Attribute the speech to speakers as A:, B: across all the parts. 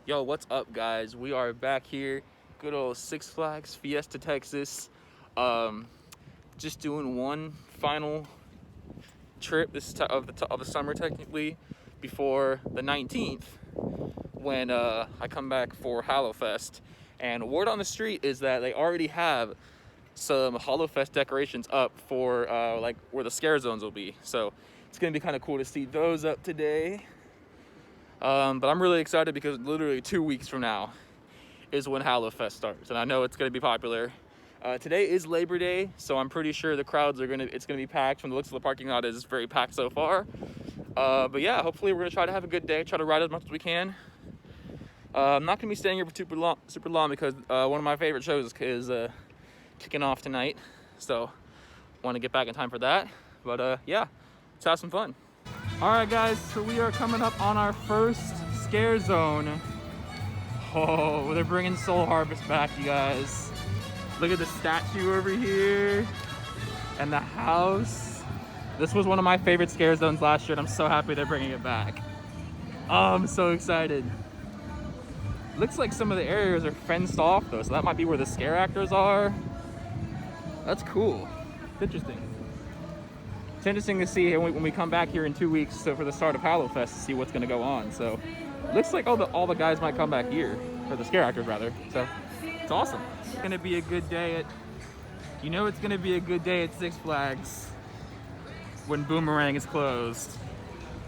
A: Yo, what's up, guys? We are back here, good old Six Flags Fiesta, Texas. Just doing one final trip of the summer, technically, before the 19th, when I come back for HallowFest. And word on the street is that they already have some HallowFest decorations up for like where the scare zones will be. So it's gonna be kind of cool to see those up today. But I'm really excited because literally 2 weeks from now is when HallowFest starts, and I know it's going to be popular. Today is Labor Day, so I'm pretty sure the crowds are it's going to be packed. From the looks of the parking lot, is very packed so far. But yeah, hopefully we're going to try to have a good day, try to ride as much as we can. I'm not going to be staying here for super long because one of my favorite shows is kicking off tonight, so want to get back in time for that. But yeah, let's have some fun. All right, guys, so we are coming up on our first scare zone. Oh, they're bringing Soul Harvest back, you guys. Look at the statue over here and the house. This was one of my favorite scare zones last year, and I'm so happy they're bringing it back. Oh, I'm so excited. Looks like some of the areas are fenced off, though, so that might be where the scare actors are. That's cool. Interesting. It's interesting to see when we come back here in 2 weeks, so for the start of HallowFest, to see what's going to go on. So looks like all the guys might come back here, or the scare actors rather. So it's awesome. It's going to be a good day at, it's going to be a good day at Six Flags when Boomerang is closed.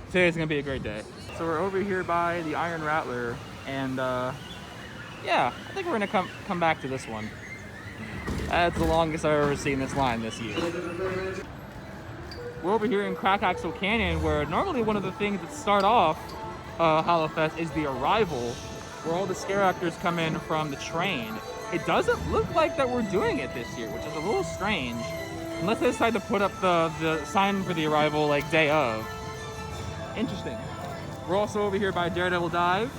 A: Today's going to be a great day. So we're over here by the Iron Rattler, and yeah, I think we're going to come back to this one. That's the longest I've ever seen this line this year. We're over here in Crack Axle Canyon, where normally one of the things that start off HallowFest is the arrival, where all the scare actors come in from the train. It doesn't look like that we're doing it this year, which is a little strange, unless they decide to put up the sign for the arrival like day of. Interesting. We're also over here by Daredevil Dive.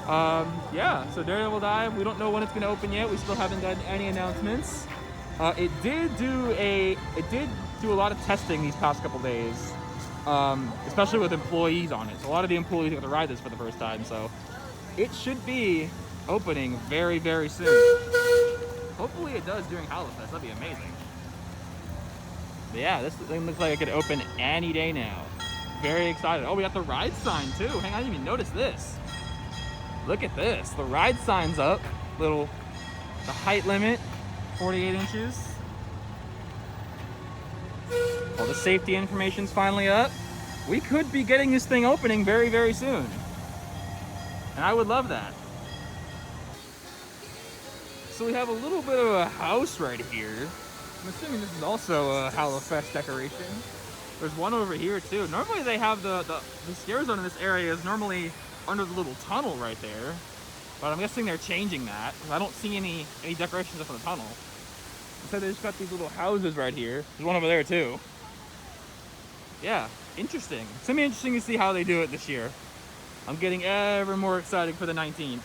A: Yeah, so Daredevil Dive, we don't know when it's going to open yet. We still haven't gotten any announcements. It did do a lot of testing these past couple days, especially with employees on it. So a lot of the employees got to ride this for the first time, so it should be opening very, very soon. Hopefully it does during HallowFest. That'd be amazing. But yeah, this thing looks like it could open any day now. Very excited. Oh, we got the ride sign too. Hang on, I didn't even notice this. Look at this. The ride sign's up. The height limit, 48 inches. All the safety information's finally up. We could be getting this thing opening very, very soon. And I would love that. So we have a little bit of a house right here. I'm assuming this is also a HallowFest decoration. There's one over here too. Normally they have the scare zone in this area is normally under the little tunnel right there. But I'm guessing they're changing that, because I don't see any decorations up in the tunnel. So they just got these little houses right here. There's one over there too. Yeah, interesting. It's gonna be interesting to see how they do it this year. I'm getting ever more excited for the 19th.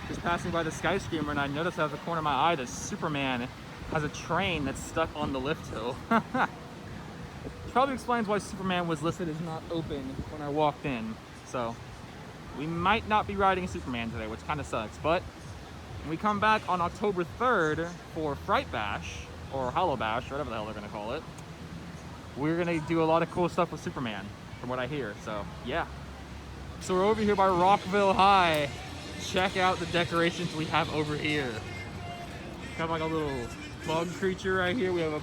A: Just passing by the skyscraper, and I noticed out of the corner of my eye that Superman has a train that's stuck on the lift hill. Which probably explains why Superman was listed as not open when I walked in. So we might not be riding Superman today, which kind of sucks. But when we come back on October 3rd for Fright Bash, or Hallow Bash, or whatever the hell they're going to call it, we're going to do a lot of cool stuff with Superman, from what I hear. So yeah. So we're over here by Rockville High. Check out the decorations we have over here. Got like a little bug creature right here. We have a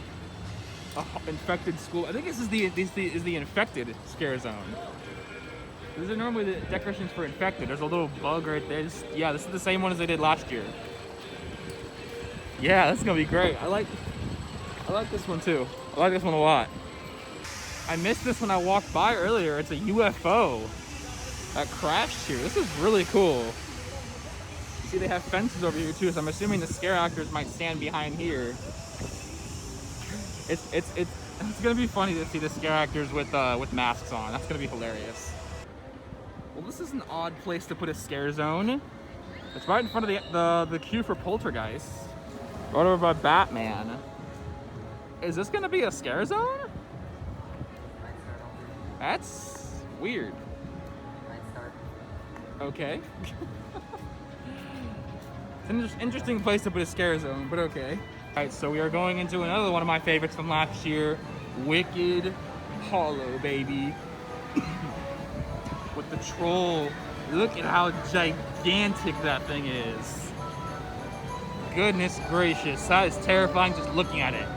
A: infected school. I think this is the infected scare zone. These are normally the decorations for infected. There's a little bug right there. This is the same one as they did last year. Yeah, that's gonna be great. I like this one too. I like this one a lot. I missed this when I walked by earlier. It's a UFO that crashed here. This is really cool. You see they have fences over here too, so I'm assuming the scare actors might stand behind here. It's gonna be funny to see the scare actors with masks on. That's gonna be hilarious. Well, this is an odd place to put a scare zone. It's right in front of the queue for Poltergeist. Right over by Batman. Is this gonna be a scare zone? That's weird. Okay. It's an interesting place to put a scare zone, but okay. Alright, so we are going into another one of my favorites from last year, Wicked Hollow, baby. With the troll. Look at how gigantic that thing is. Goodness gracious, that is terrifying just looking at it.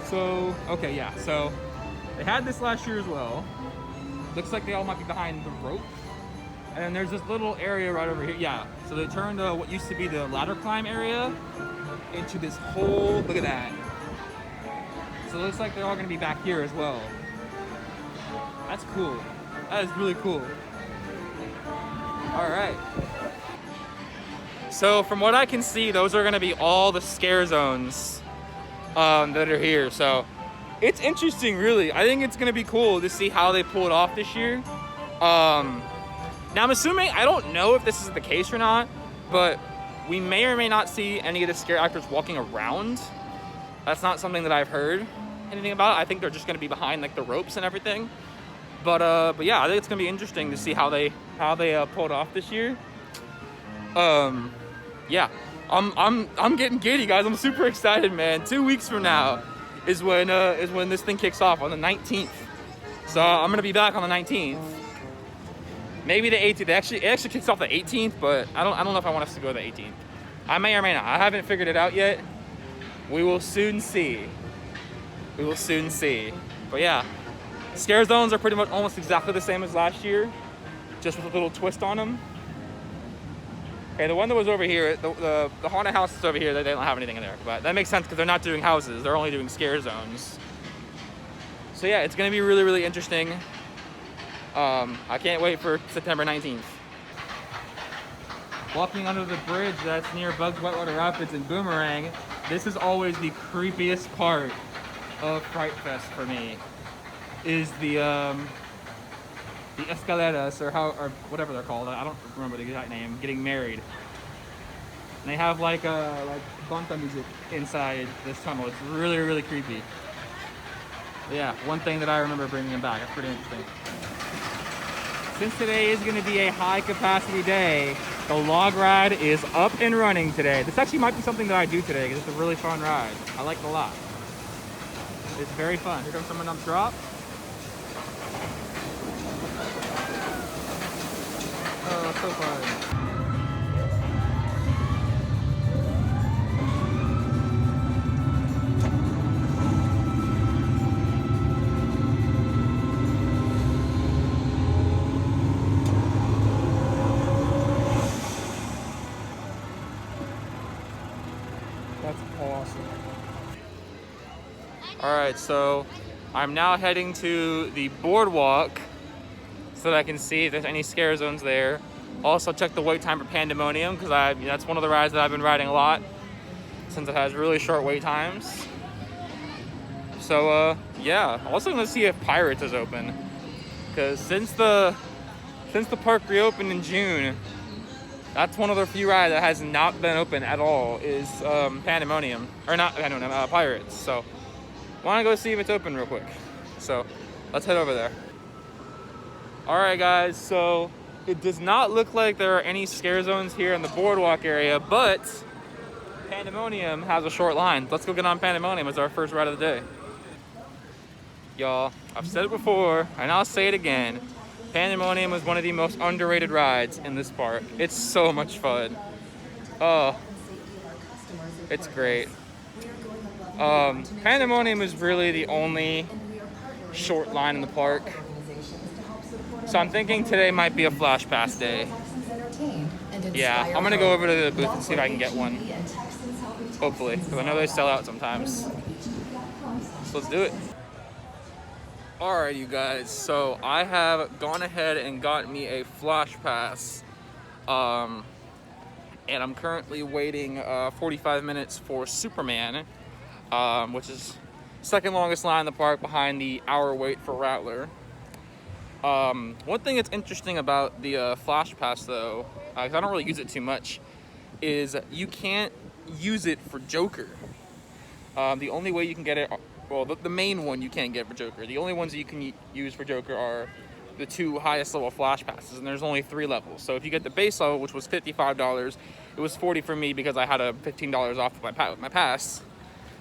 A: So, okay, yeah, so they had this last year as well. Looks like they all might be behind the rope. And then there's this little area right over here. Yeah, so they turned what used to be the ladder climb area into this whole, look at that. So it looks like they're all gonna be back here as well. That's cool. That is really cool. All right. So from what I can see, those are gonna be all the scare zones that are here. So it's interesting, really. I think it's gonna be cool to see how they pull it off this year. Now I'm assuming, I don't know if this is the case or not, but we may or may not see any of the scare actors walking around. That's not something that I've heard anything about. I think they're just gonna be behind like the ropes and everything. But yeah, I think it's gonna be interesting to see how they pull it off this year. Yeah, I'm getting giddy, guys. I'm super excited, man. 2 weeks from now is when this thing kicks off on the 19th. So I'm gonna be back on the 19th. Maybe the 18th. It actually kicks off the 18th, but I don't know if I want us to go to the 18th. I may or may not. I haven't figured it out yet. We will soon see. We will soon see. But yeah, scare zones are pretty much almost exactly the same as last year, just with a little twist on them. Okay, the one that was over here, the haunted house is over here. They don't have anything in there, but that makes sense because they're not doing houses. They're only doing scare zones. So yeah, it's gonna be really, really interesting. I can't wait for September 19th. Walking under the bridge that's near Bugs Whitewater Rapids and Boomerang, this is always the creepiest part of Fright Fest for me. Is the escaleras or whatever they're called. I don't remember the exact name. Getting married. And they have like banta music inside this tunnel. It's really, really creepy. But yeah, one thing that I remember bringing them back. It's pretty interesting. Since today is going to be a high capacity day, the log ride is up and running today. This actually might be something that I do today because it's a really fun ride. I like it a lot. It's very fun. Here comes someone on the drop. Oh, so fun. That's awesome. All right, so I'm now heading to the boardwalk so that I can see if there's any scare zones there. Also check the wait time for Pandemonium because that's one of the rides that I've been riding a lot since it has really short wait times. So yeah, also gonna see if Pirates is open because since the park reopened in June, that's one of the few rides that has not been open at all is Pandemonium, or not Pandemonium, Pirates. So wanna go see if it's open real quick. So let's head over there. All right, guys, so it does not look like there are any scare zones here in the boardwalk area, but Pandemonium has a short line. Let's go get on Pandemonium as our first ride of the day. Y'all, I've said it before, and I'll say it again. Pandemonium is one of the most underrated rides in this park. It's so much fun. Oh, it's great. Pandemonium is really the only short line in the park. So I'm thinking today might be a Flash Pass day. Yeah, I'm gonna go over to the booth and see if I can get one. Hopefully, because I know they sell out sometimes. So let's do it. Alright, you guys, so I have gone ahead and got me a Flash Pass. And I'm currently waiting 45 minutes for Superman, which is second longest line in the park behind the hour wait for Rattler. One thing that's interesting about the Flash Pass, though, because I don't really use it too much, is you can't use it for Joker. The only way you can get it, well, the main one you can't get for Joker. The only ones that you can use for Joker are the 2 highest level flash passes, and there's only 3 levels. So if you get the base level, which was $55, it was $40 for me because I had a $15 off my pass.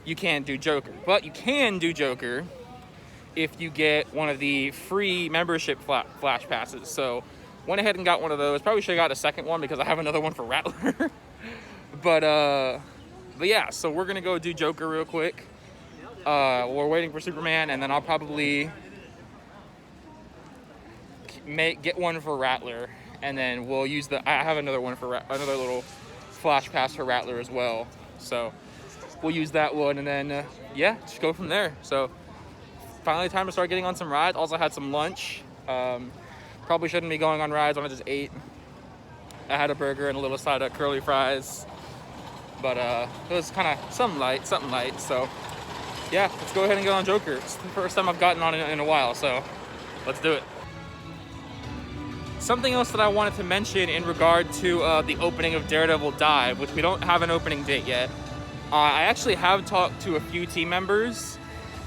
A: You can't do Joker, but you can do Joker if you get one of the free membership flash passes. So went ahead and got one of those. Probably should have got a second one because I have another one for Rattler. but yeah, so we're gonna go do Joker real quick. We're waiting for Superman, and then I'll probably get one for Rattler, and then we'll use I have another one for another little flash pass for Rattler as well. So we'll use that one, and then yeah, just go from there. So finally time to start getting on some rides. Also had some lunch. Probably shouldn't be going on rides when I just ate. I had a burger and a little side of curly fries, but it was kind of something light. So yeah, let's go ahead and get on Joker. It's the first time I've gotten on it in a while, so let's do it. Something else that I wanted to mention in regard to the opening of Daredevil Dive, which we don't have an opening date yet. I actually have talked to a few team members,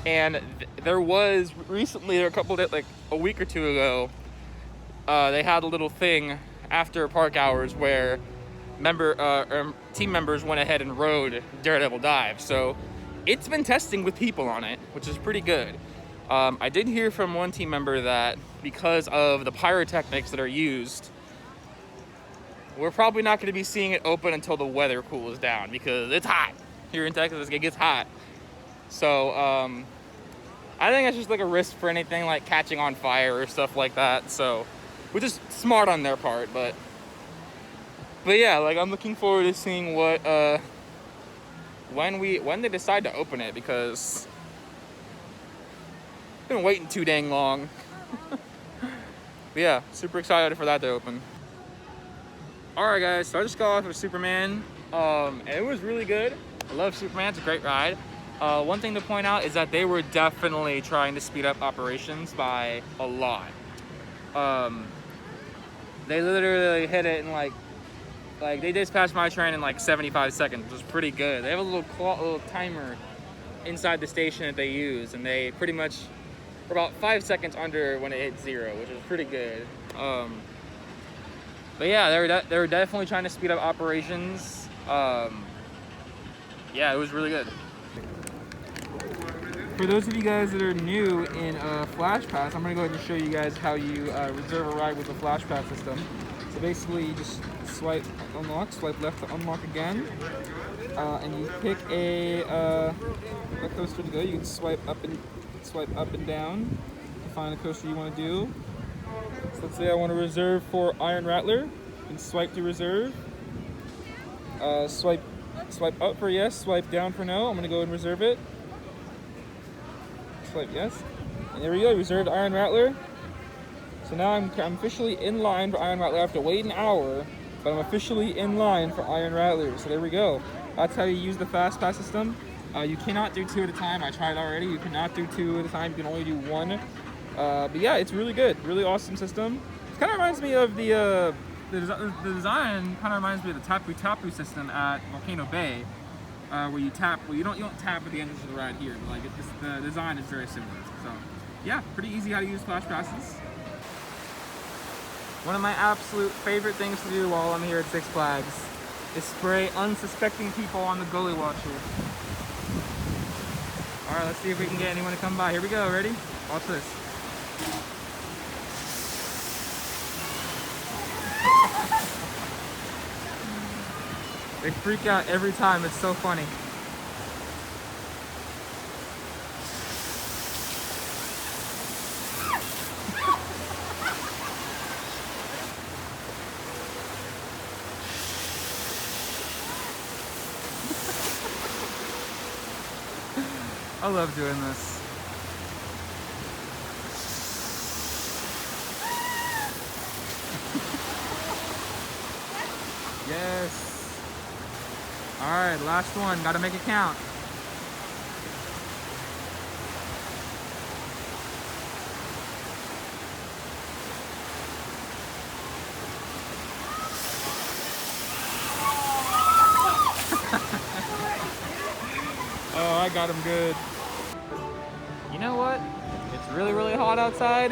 A: and there was recently, a couple of, like a week or two ago, they had a little thing after park hours where team members went ahead and rode Daredevil Dive. So it's been testing with people on it, which is pretty good. I did hear from one team member that because of the pyrotechnics that are used, we're probably not going to be seeing it open until the weather cools down, because it's hot here in Texas. It gets hot. So I think it's just like a risk for anything like catching on fire or stuff like that. So, which is smart on their part, but yeah, like I'm looking forward to seeing what when they decide to open it, because I've been waiting too dang long. But yeah, super excited for that to open. Alright guys, so I just got off of Superman, and it was really good. I love Superman, it's a great ride. One thing to point out is that they were definitely trying to speed up operations by a lot. They literally hit it in like they dispatched my train in like 75 seconds, which was pretty good. They have a little timer inside the station that they use, and they pretty much were about 5 seconds under when it hit 0, which was pretty good. But yeah, they were definitely trying to speed up operations. Yeah, it was really good. For those of you guys that are new in Flash Pass, I'm gonna go ahead and show you guys how you reserve a ride with the Flash Pass system. So basically, you just swipe unlock, swipe left to unlock again, and you pick a coaster to go. You can swipe up and down to find a coaster you want to do. So let's say I want to reserve for Iron Rattler. You can swipe to reserve. Swipe up for yes, swipe down for no. I'm gonna go and reserve it. Swipe yes, and there we go. Reserved Iron Rattler. So now I'm officially in line for Iron Rattler. I have to wait an hour, but I'm officially in line for Iron Rattler. So there we go. That's how you use the Fast Pass system. You cannot do 2 at a time. I tried already. You cannot do 2 at a time. You can only do 1. But yeah, it's really good. Really awesome system. It kind of reminds me of the design. Kind of reminds me of the Tapu Tapu system at Volcano Bay, where you tap. Well, you don't tap at the entrance of the ride here. But like the design is very similar. So yeah, pretty easy how to use Flash Passes. One of my absolute favorite things to do while I'm here at Six Flags is spray unsuspecting people on the gully watcher. Alright, let's see if we can get anyone to come by. Here we go, ready? Watch this. They freak out every time, it's so funny. I love doing this. Yes. All right, last one. Got to make it count. Oh, I got him good. You know what? It's really, really hot outside.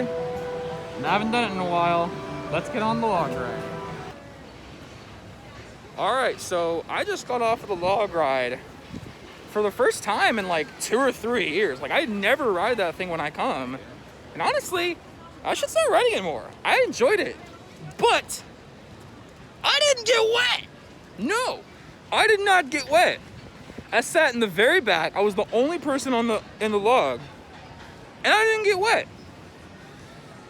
A: And I haven't done it in a while. Let's get on the log ride. All right, so I just got off of the log ride for the first time in like 2 or 3 years. Like, I never ride that thing when I come. And honestly, I should start riding it more. I enjoyed it, but I didn't get wet. No, I did not get wet. I sat in the very back. I was the only person in the log, and I didn't get wet.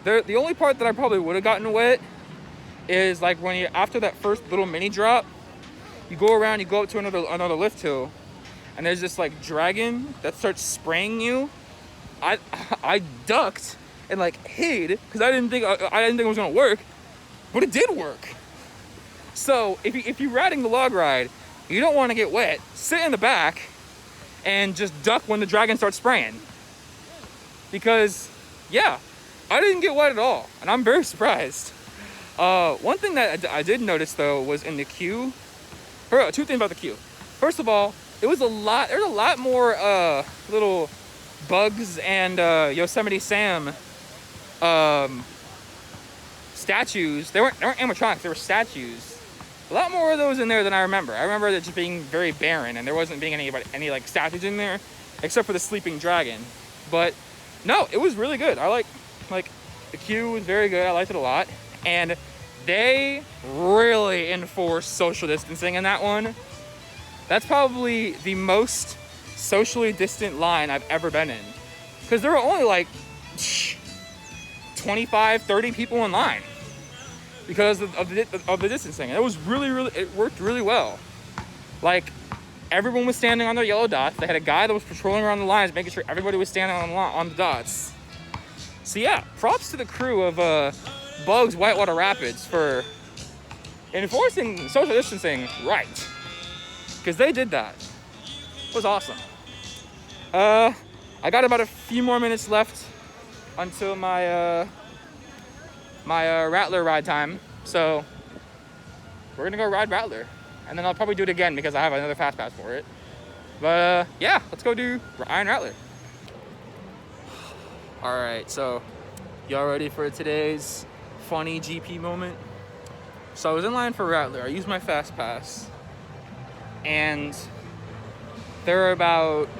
A: The only part that I probably would have gotten wet is like when you, after that first little mini drop, you go around, you go up to another lift hill, and there's this like dragon that starts spraying you. I ducked and like hid because I didn't think it was gonna work, but it did work. So if you're riding the log ride, you don't want to get wet, sit in the back and just duck when the dragon starts spraying. Because yeah, I didn't get wet at all, and I'm very surprised. One thing that I did notice though was in the queue. Two things about the queue. First of all, there's a lot more little Bugs and Yosemite Sam statues. They weren't animatronics, they were statues. A lot more of those in there than I remember. I remember it just being very barren and there wasn't being any like statues in there except for the sleeping dragon. But no, it was really good. I like the queue was very good. I liked it a lot. And they really enforced social distancing in that one. That's probably the most socially distant line I've ever been in. Because there were only like 25, 30 people in line because of the distancing. It was it worked really well. Like, everyone was standing on their yellow dots. They had a guy that was patrolling around the lines, making sure everybody was standing on the dots. So yeah, props to the crew of Bugs Whitewater Rapids for enforcing social distancing right. Because they did that. It was awesome. I got about a few more minutes left until my Rattler ride time. So we're gonna go ride Rattler. And then I'll probably do it again because I have another fast pass for it. But yeah, let's go do Iron Rattler. All right, so y'all ready for today's funny GP moment? So I was in line for Rattler. I used my fast pass, and there were about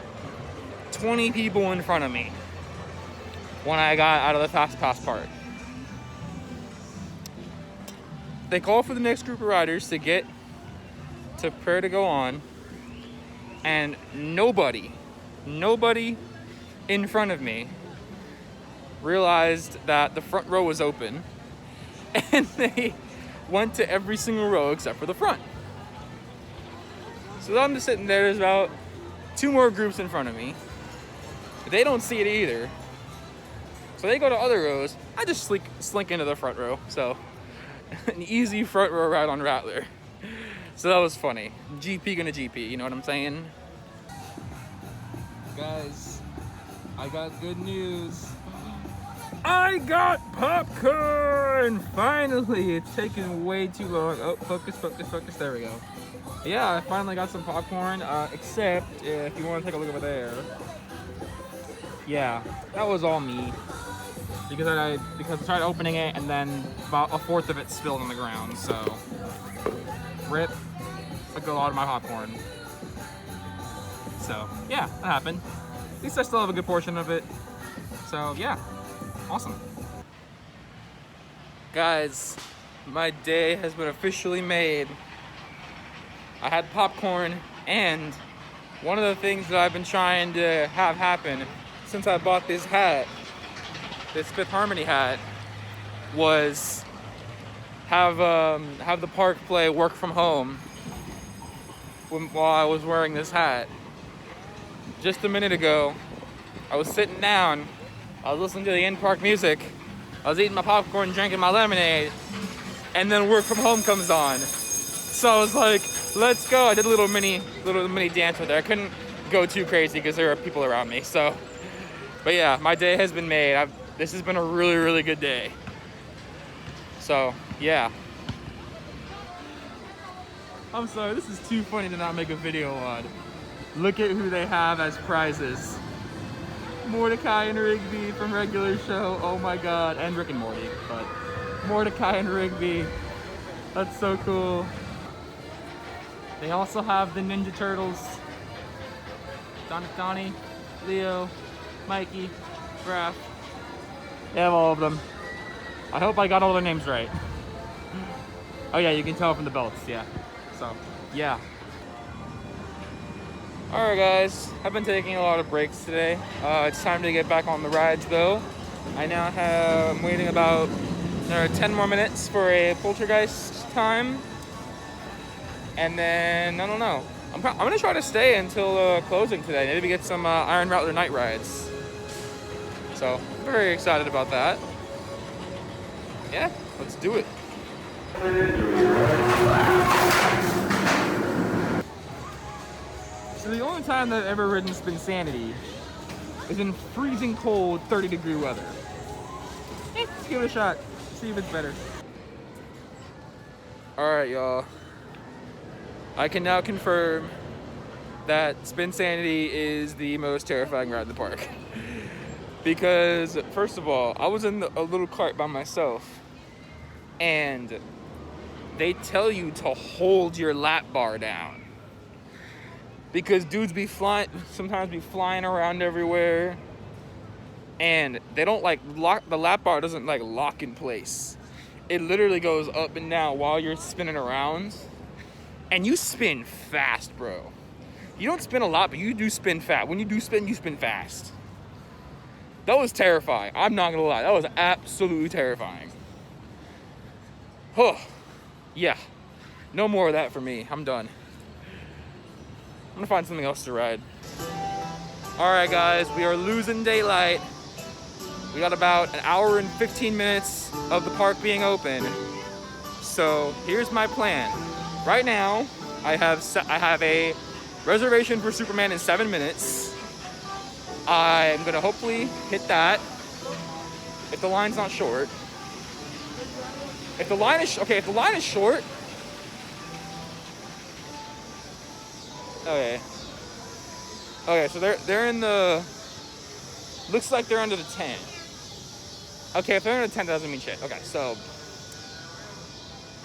A: 20 people in front of me when I got out of the fast pass part. They called for the next group of riders to get to prepare to go on, and nobody in front of me realized that the front row was open, and they went to every single row except for the front. So I'm just sitting there. There's about 2 more groups in front of me. They don't see it either. So they go to other rows. I just slink into the front row. So an easy front row ride on Rattler. So that was funny. GP gonna GP, you know what I'm saying? Guys, I got good news. I got popcorn! Finally! It's taken way too long. Oh, focus, there we go. Yeah, I finally got some popcorn, except if you want to take a look over there. Yeah, that was all me. Because I tried opening it and then about 1/4 of it spilled on the ground, so rip a good lot of my popcorn. So yeah, that happened. At least I still have a good portion of it. So yeah, awesome. Guys, my day has been officially made. I had popcorn, and one of the things that I've been trying to have happen since I bought this hat, this Fifth Harmony hat, was have the park play Work From Home while I was wearing this hat. Just a minute ago, I was sitting down, I was listening to the in-park music, I was eating my popcorn, drinking my lemonade, and then Work From Home comes on. So I was like, let's go. I did a little mini dance with her. I couldn't go too crazy because there were people around me. So, but yeah, my day has been made. This has been a really, really good day. So yeah. I'm sorry, this is too funny to not make a video on. Look at who they have as prizes. Mordecai and Rigby from regular show. Oh my god. And Rick and Morty, but Mordecai and Rigby. That's so cool. They also have the Ninja Turtles. Donnie, Leo, Mikey, Raph. They have all of them. I hope I got all their names right. Oh yeah, you can tell from the belts, yeah. So, yeah. Alright guys, I've been taking a lot of breaks today. It's time to get back on the rides though. I'm waiting about 10 more minutes for a poltergeist time. And then, I don't know. I'm gonna try to stay until closing today. Maybe get some Iron Rattler night rides. So, I'm very excited about that. Yeah, let's do it. So the only time that I've ever ridden Spinsanity is in freezing cold 30-degree weather. Let's give it a shot, see if it's better. Alright y'all, I can now confirm that Spinsanity is the most terrifying ride in the park. Because, first of all, I was in a little cart by myself, and they tell you to hold your lap bar down. Because dudes sometimes be flying around everywhere, and they don't the lap bar doesn't lock in place. It literally goes up and down while you're spinning around, and you spin fast, bro. You don't spin a lot, but you do spin fast. When you do spin, you spin fast. That was terrifying. I'm not gonna lie, that was absolutely terrifying. Oh, yeah. No more of that for me. I'm done. I'm gonna find something else to ride. Alright guys, we are losing daylight. We got about an hour and 15 minutes of the park being open. So here's my plan. Right now, I have a reservation for Superman in 7 minutes. I'm gonna hopefully hit that if the line's not short. If the line is short. Okay, so they're in the, looks like they're under the 10. Okay, if they're under the 10, that doesn't mean shit. Okay, so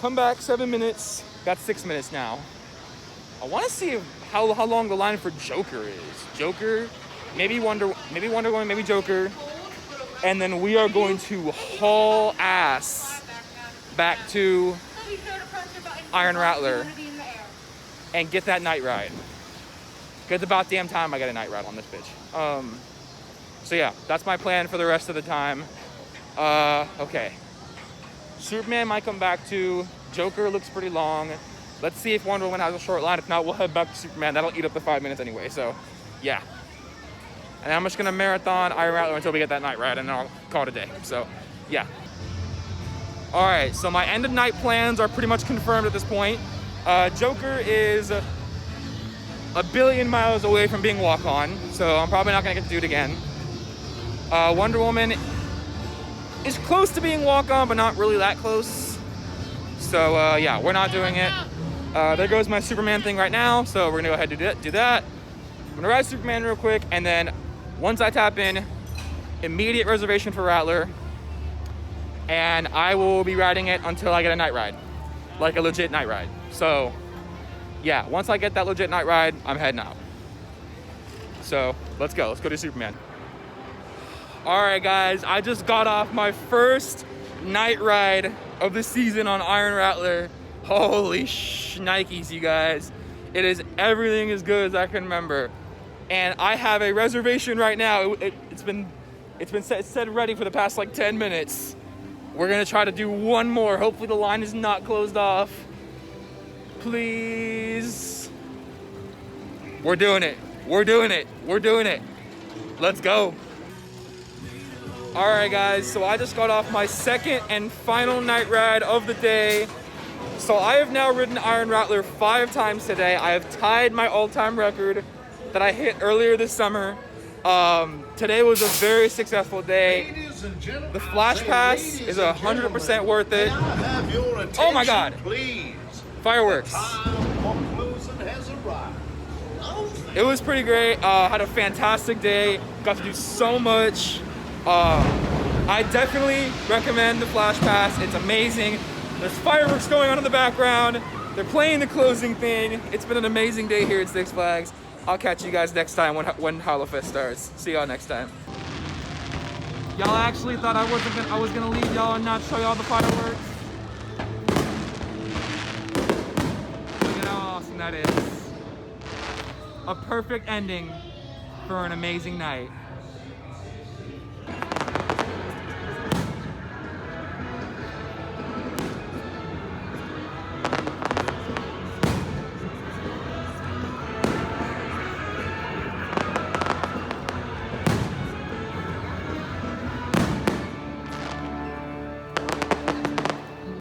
A: come back 7 minutes. Got 6 minutes now. I want to see how long the line for Joker is. Joker, maybe Wonder Woman, maybe Joker, and then we are going to haul ass back to Iron Rattler and get that night ride. Cause it's about damn time I get a night ride on this bitch. So yeah, that's my plan for the rest of the time. Okay. Superman might come back too. Joker looks pretty long. Let's see if Wonder Woman has a short line. If not, we'll head back to Superman. That'll eat up the 5 minutes anyway, so yeah. And I'm just gonna marathon Iron Rattler until we get that night ride, and then I'll call it a day. So yeah. All right, so my end of night plans are pretty much confirmed at this point. Joker is a billion miles away from being walk-on, so I'm probably not gonna get to do it again. Wonder Woman is close to being walk-on, but not really that close. So yeah, we're not doing it. There goes my Superman thing right now, so we're gonna go ahead and do that. I'm gonna ride Superman real quick, and then once I tap in, immediate reservation for Rattler, and I will be riding it until I get a night ride, like a legit night ride. So yeah, once I get that legit night ride, I'm heading out. So let's go to Superman. All right guys, I just got off my first night ride of the season on Iron Rattler. Holy shnikes, you guys. It is everything as good as I can remember. And I have a reservation right now. It's been set ready for the past 10 minutes. We're gonna try to do one more. Hopefully the line is not closed off. Please. We're doing it. Let's go. All right, guys, so I just got off my second and final night ride of the day. So I have now ridden Iron Rattler 5 times today. I have tied my all-time record that I hit earlier this summer. Today was a very successful day. The Flash Pass is 100% worth it. Oh my God. Fireworks. It was pretty great. Had a fantastic day. Got to do so much. I definitely recommend the Flash Pass. It's amazing. There's fireworks going on in the background. They're playing the closing thing. It's been an amazing day here at Six Flags. I'll catch you guys next time when HallowFest starts. See y'all next time. Y'all actually thought I was gonna leave y'all and not show y'all the fireworks? Look at how awesome that is. A perfect ending for an amazing night.